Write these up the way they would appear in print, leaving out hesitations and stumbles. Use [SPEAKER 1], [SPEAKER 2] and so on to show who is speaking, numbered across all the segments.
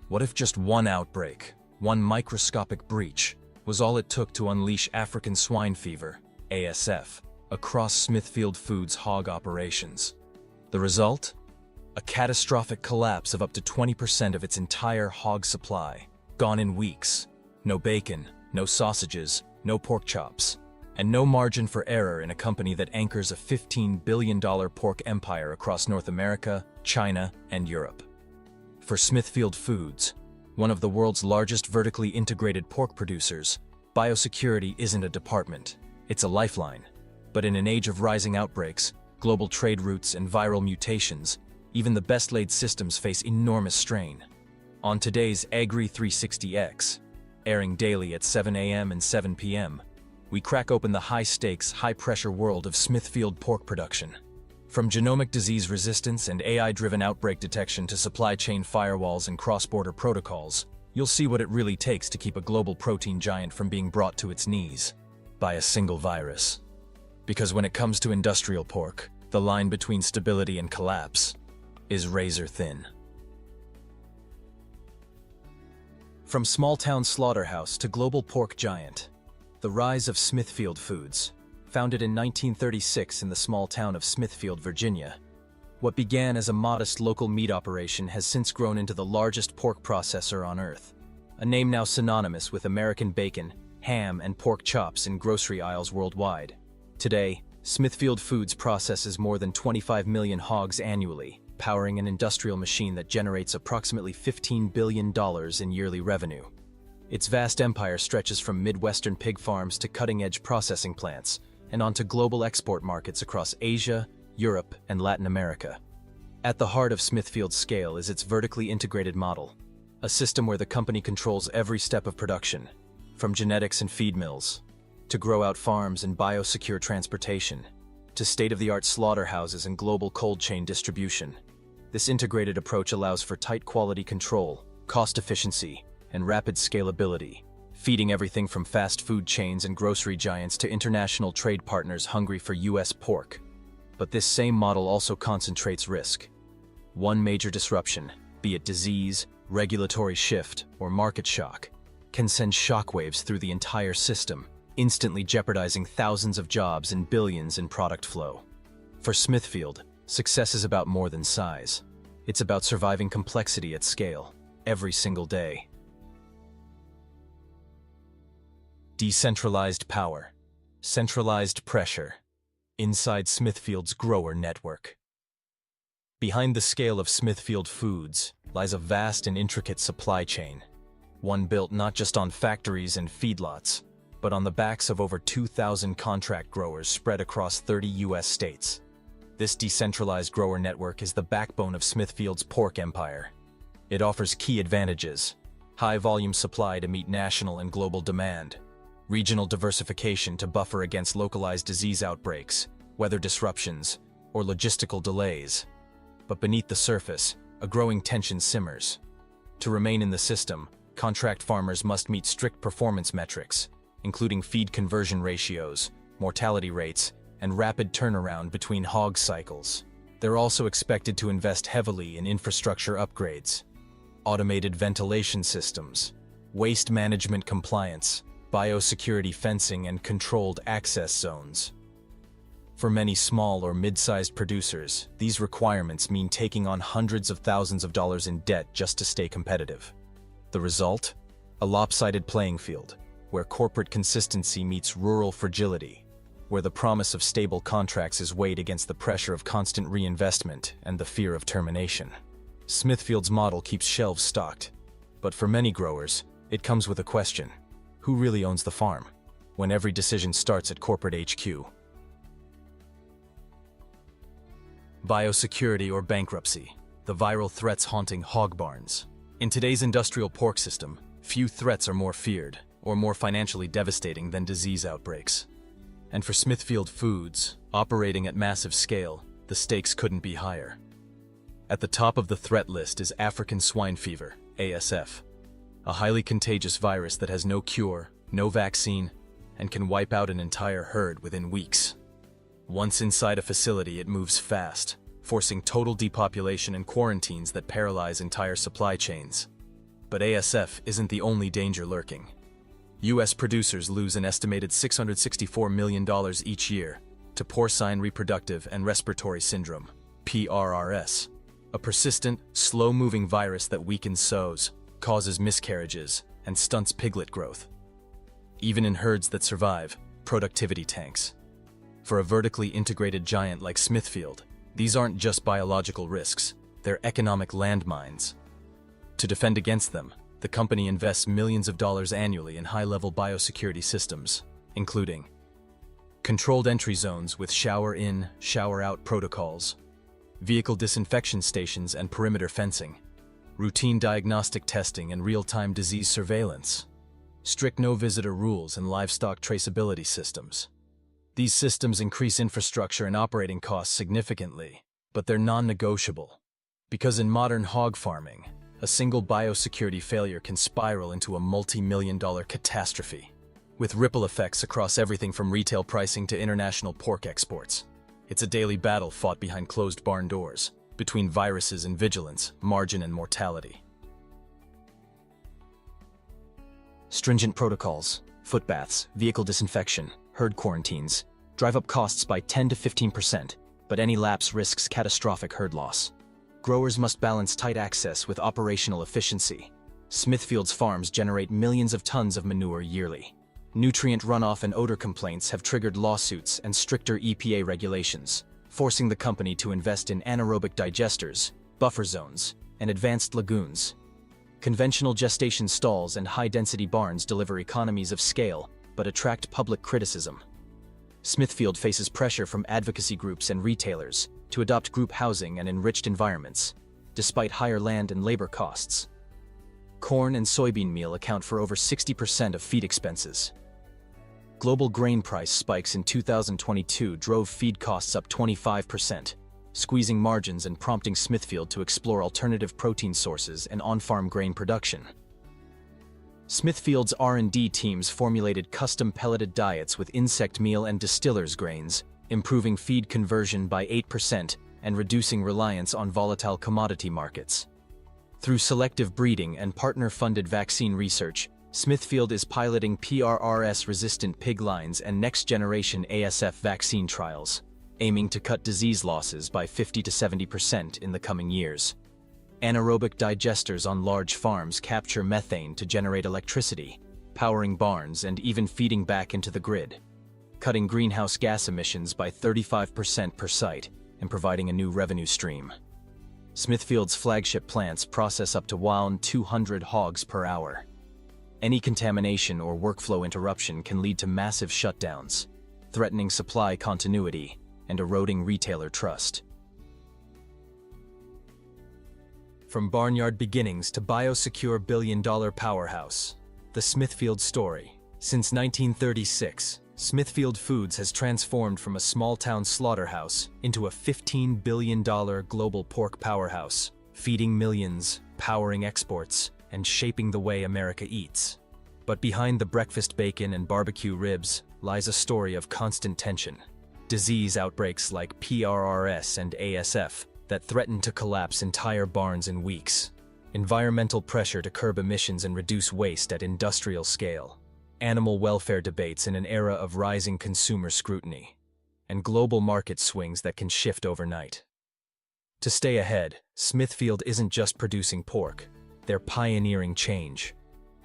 [SPEAKER 1] What if just one outbreak, one microscopic breach, was all it took to unleash African swine fever, ASF, across Smithfield Foods' hog operations? The result? A catastrophic collapse of up to 20% of its entire hog supply, gone in weeks. No bacon, no sausages, no pork chops, and no margin for error in a company that anchors a $15 billion pork empire across North America, China, and Europe. For Smithfield Foods, one of the world's largest vertically integrated pork producers, biosecurity isn't a department, it's a lifeline. But in an age of rising outbreaks, global trade routes, and viral mutations, even the best-laid systems face enormous strain. On today's Agri360X, airing daily at 7 a.m. and 7 p.m., we crack open the high-stakes, high-pressure world of Smithfield pork production. From genomic disease resistance and AI-driven outbreak detection to supply chain firewalls and cross-border protocols, you'll see what it really takes to keep a global protein giant from being brought to its knees by a single virus. Because when it comes to industrial pork, the line between stability and collapse is razor thin. From small-town slaughterhouse to global pork giant, the rise of Smithfield Foods. Founded in 1936 in the small town of Smithfield, Virginia, what began as a modest local meat operation has since grown into the largest pork processor on Earth, a name now synonymous with American bacon, ham, and pork chops in grocery aisles worldwide. Today, Smithfield Foods processes more than 25 million hogs annually, powering an industrial machine that generates approximately $15 billion in yearly revenue. Its vast empire stretches from Midwestern pig farms to cutting-edge processing plants, and onto global export markets across Asia, Europe, and Latin America. At the heart of Smithfield's scale is its vertically integrated model, a system where the company controls every step of production, from genetics and feed mills, to grow-out farms and biosecure transportation, to state-of-the-art slaughterhouses and global cold chain distribution. This integrated approach allows for tight quality control, cost efficiency, and rapid scalability, feeding everything from fast food chains and grocery giants to international trade partners hungry for U.S. pork. But this same model also concentrates risk. One major disruption, be it disease, regulatory shift, or market shock, can send shockwaves through the entire system, instantly jeopardizing thousands of jobs and billions in product flow. For Smithfield, success is about more than size. It's about surviving complexity at scale, every single day. Decentralized power, centralized pressure, inside Smithfield's grower network. Behind the scale of Smithfield Foods lies a vast and intricate supply chain, one built not just on factories and feedlots, but on the backs of over 2,000 contract growers spread across 30 U.S. states. This decentralized grower network is the backbone of Smithfield's pork empire. It offers key advantages: high-volume supply to meet national and global demand, regional diversification to buffer against localized disease outbreaks, weather disruptions, or logistical delays. But beneath the surface, a growing tension simmers. To remain in the system, contract farmers must meet strict performance metrics, including feed conversion ratios, mortality rates, and rapid turnaround between hog cycles. They're also expected to invest heavily in infrastructure upgrades, automated ventilation systems, waste management compliance, biosecurity fencing, and controlled access zones. For many small or mid-sized producers, these requirements mean taking on hundreds of thousands of dollars in debt just to stay competitive. The result? A lopsided playing field, where corporate consistency meets rural fragility, where the promise of stable contracts is weighed against the pressure of constant reinvestment and the fear of termination. Smithfield's model keeps shelves stocked, but for many growers, it comes with a question: who really owns the farm, when every decision starts at corporate HQ? Biosecurity or bankruptcy, the viral threats haunting hog barns. In today's industrial pork system, few threats are more feared or more financially devastating than disease outbreaks. And for Smithfield Foods, operating at massive scale, the stakes couldn't be higher. At the top of the threat list is African swine fever, ASF, a highly contagious virus that has no cure, no vaccine, and can wipe out an entire herd within weeks. Once inside a facility, it moves fast, forcing total depopulation and quarantines that paralyze entire supply chains. But ASF isn't the only danger lurking. U.S. producers lose an estimated $664 million each year to porcine reproductive and respiratory syndrome, PRRS, a persistent, slow-moving virus that weakens sows, causes miscarriages, and stunts piglet growth. Even in herds that survive, productivity tanks. For a vertically integrated giant like Smithfield, these aren't just biological risks, they're economic landmines. To defend against them, the company invests millions of dollars annually in high-level biosecurity systems, including controlled entry zones with shower-in, shower-out protocols, vehicle disinfection stations and perimeter fencing, routine diagnostic testing and real-time disease surveillance, strict no-visitor rules and livestock traceability systems. These systems increase infrastructure and operating costs significantly, but they're non-negotiable. Because in modern hog farming, a single biosecurity failure can spiral into a multi-million-dollar catastrophe, with ripple effects across everything from retail pricing to international pork exports. It's a daily battle fought behind closed barn doors, between viruses and vigilance, margin and mortality. Stringent protocols, foot baths, vehicle disinfection, herd quarantines, drive up costs by 10 to 15%, but any lapse risks catastrophic herd loss. Growers must balance tight access with operational efficiency. Smithfield's farms generate millions of tons of manure yearly. Nutrient runoff and odor complaints have triggered lawsuits and stricter EPA regulations, forcing the company to invest in anaerobic digesters, buffer zones, and advanced lagoons. Conventional gestation stalls and high-density barns deliver economies of scale, but attract public criticism. Smithfield faces pressure from advocacy groups and retailers to adopt group housing and enriched environments, despite higher land and labor costs. Corn and soybean meal account for over 60% of feed expenses. Global grain price spikes in 2022 drove feed costs up 25%, squeezing margins and prompting Smithfield to explore alternative protein sources and on-farm grain production. Smithfield's R&D teams formulated custom pelleted diets with insect meal and distillers grains, improving feed conversion by 8% and reducing reliance on volatile commodity markets. Through selective breeding and partner-funded vaccine research, Smithfield is piloting PRRS-resistant pig lines and next-generation ASF vaccine trials, aiming to cut disease losses by 50 to 70% in the coming years. Anaerobic digesters on large farms capture methane to generate electricity, powering barns and even feeding back into the grid, cutting greenhouse gas emissions by 35% per site and providing a new revenue stream. Smithfield's flagship plants process up to 200 hogs per hour. Any contamination or workflow interruption can lead to massive shutdowns, threatening supply continuity and eroding retailer trust. From barnyard beginnings to biosecure billion-dollar powerhouse, the Smithfield story. Since 1936, Smithfield Foods has transformed from a small-town slaughterhouse into a $15 billion global pork powerhouse, feeding millions, powering exports, and shaping the way America eats. But behind the breakfast bacon and barbecue ribs lies a story of constant tension. Disease outbreaks like PRRS and ASF that threaten to collapse entire barns in weeks. Environmental pressure to curb emissions and reduce waste at industrial scale. Animal welfare debates in an era of rising consumer scrutiny. And global market swings that can shift overnight. To stay ahead, Smithfield isn't just producing pork. They're pioneering change.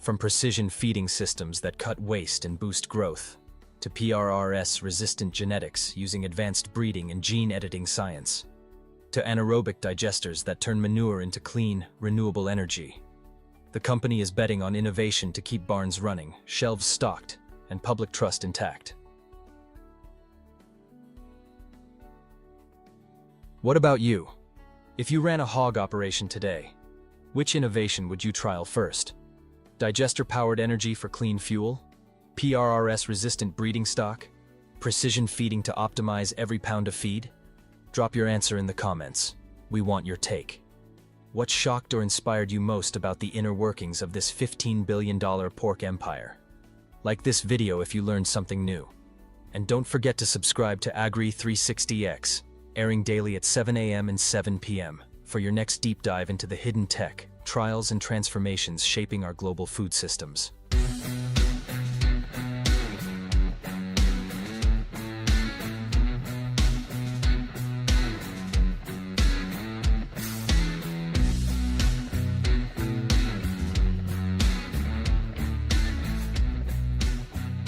[SPEAKER 1] From precision feeding systems that cut waste and boost growth, to PRRS-resistant genetics using advanced breeding and gene editing science, to anaerobic digesters that turn manure into clean, renewable energy. The company is betting on innovation to keep barns running, shelves stocked, and public trust intact. What about you? If you ran a hog operation today, which innovation would you trial first? Digester-powered energy for clean fuel? PRRS-resistant breeding stock? Precision feeding to optimize every pound of feed? Drop your answer in the comments. We want your take. What shocked or inspired you most about the inner workings of this $15 billion pork empire? Like this video if you learned something new. And don't forget to subscribe to Agri360X, airing daily at 7 a.m. and 7 p.m. for your next deep dive into the hidden tech, trials and transformations shaping our global food systems.